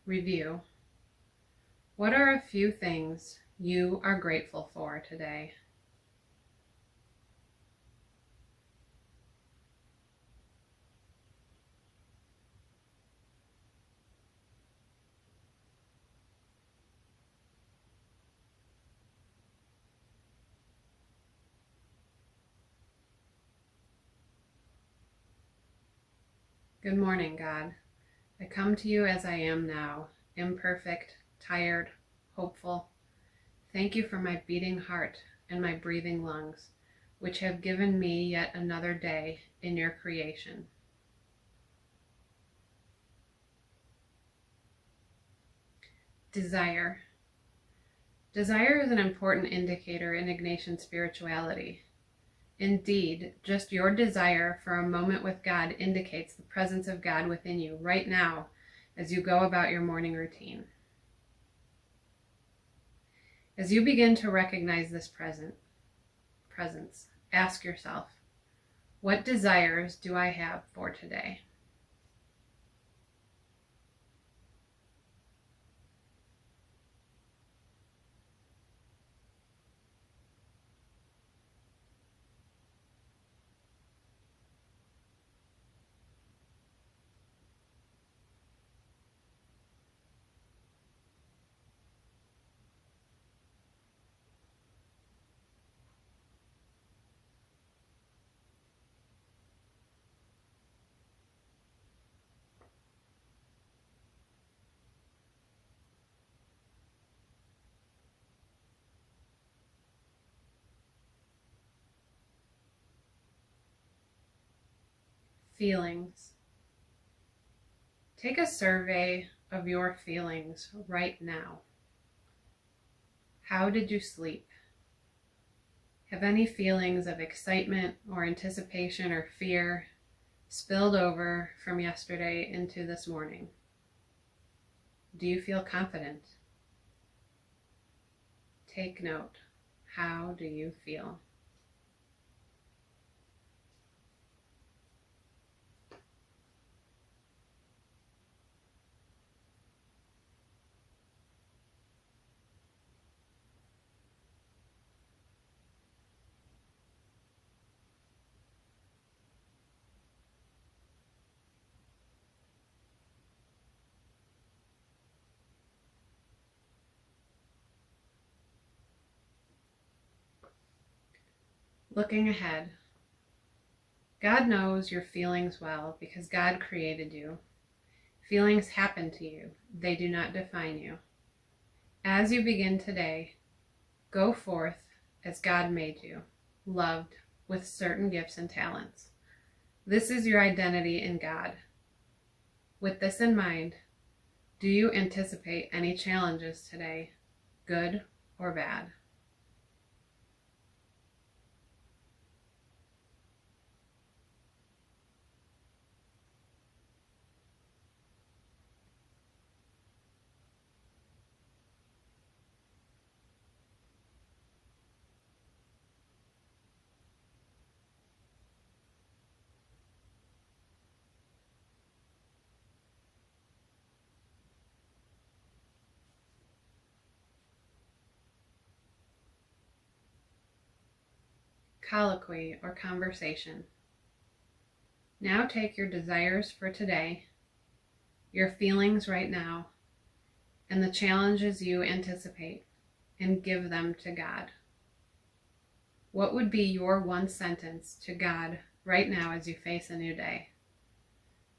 Review. What are a few things you are grateful for today? Good morning, God. I come to you as I am now, imperfect, tired, hopeful. Thank you for my beating heart and my breathing lungs, which have given me yet another day in your creation. Desire. Desire is an important indicator in Ignatian spirituality. Indeed, just your desire for a moment with God indicates the presence of God within you right now as you go about your morning routine. As you begin to recognize this presence, ask yourself, what desires do I have for today? Feelings. Take a survey of your feelings right now. How did you sleep? Have any feelings of excitement or anticipation or fear spilled over from yesterday into this morning? Do you feel confident? Take note. How do you feel? Looking ahead. God knows your feelings well because God created you. Feelings happen to you. They do not define you. As you begin today, go forth as God made you, loved with certain gifts and talents. This is your identity in God. With this in mind, do you anticipate any challenges today, good or bad? Colloquy or conversation. Now take your desires for today, your feelings right now, and the challenges you anticipate, and give them to God. What would be your one sentence to God right now as you face a new day?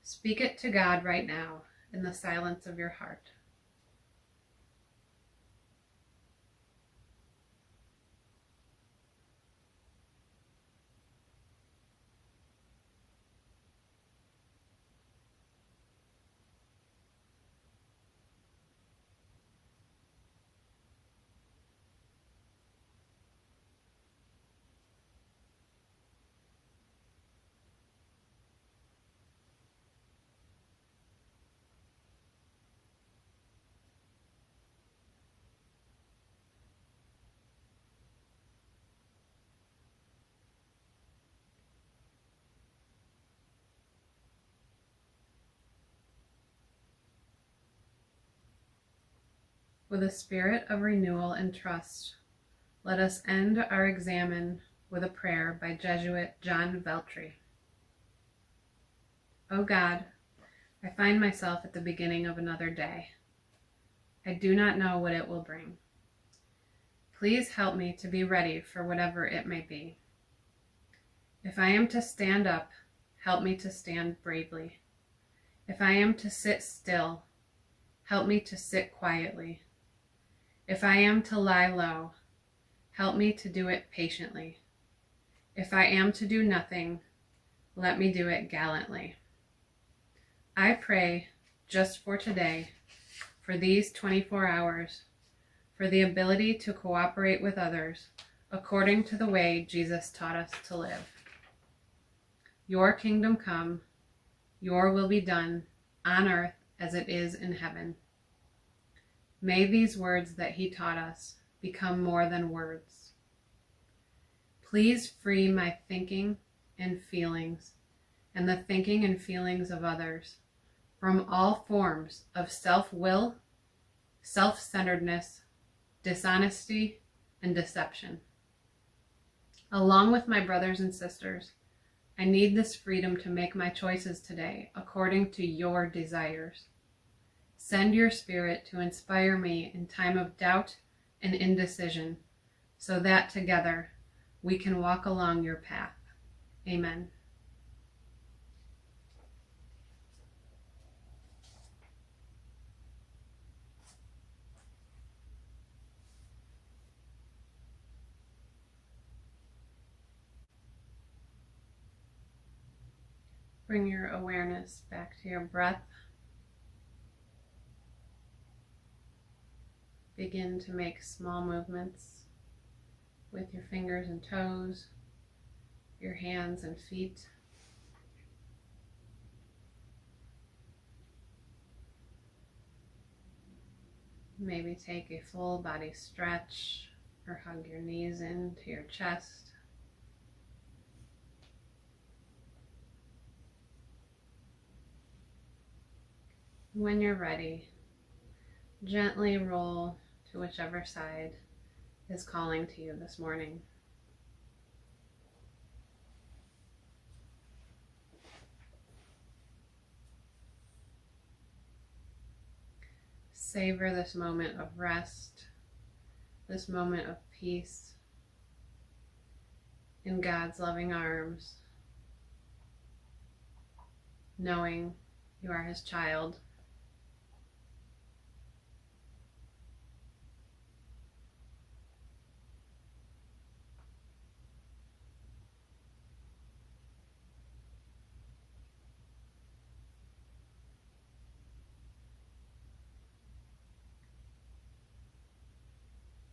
Speak it to God right now in the silence of your heart. With a spirit of renewal and trust, let us end our examen with a prayer by Jesuit John Veltri. O God, I find myself at the beginning of another day. I do not know what it will bring. Please help me to be ready for whatever it may be. If I am to stand up, help me to stand bravely. If I am to sit still, help me to sit quietly. If I am to lie low, help me to do it patiently. If I am to do nothing, let me do it gallantly. I pray just for today, for these 24 hours, for the ability to cooperate with others according to the way Jesus taught us to live. Your kingdom come, your will be done on earth as it is in heaven. May these words that he taught us become more than words. Please free my thinking and feelings, and the thinking and feelings of others, from all forms of self-will, self-centeredness, dishonesty, and deception. Along with my brothers and sisters, I need this freedom to make my choices today according to your desires. Send your Spirit to inspire me in time of doubt and indecision, so that together we can walk along your path. Amen. Bring your awareness back to your breath. Begin to make small movements with your fingers and toes, your hands and feet. Maybe take a full body stretch or hug your knees into your chest. When you're ready, gently roll to whichever side is calling to you this morning. Savor this moment of rest, this moment of peace in God's loving arms, knowing you are His child.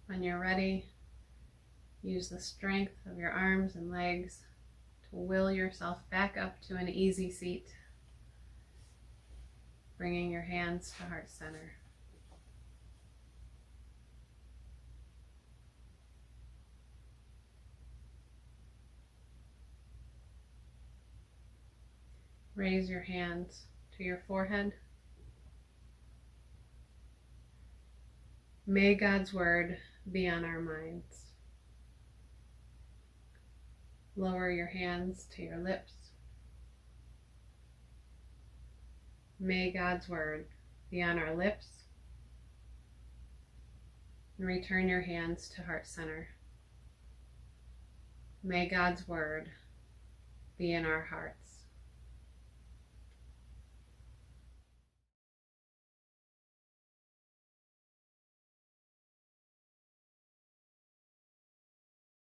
When you're ready, use the strength of your arms and legs to will yourself back up to an easy seat, bringing your hands to heart center. Raise your hands to your forehead. May God's word be on our minds. Lower your hands to your lips. May God's word be on our lips. And return your hands to heart center. May God's word be in our hearts.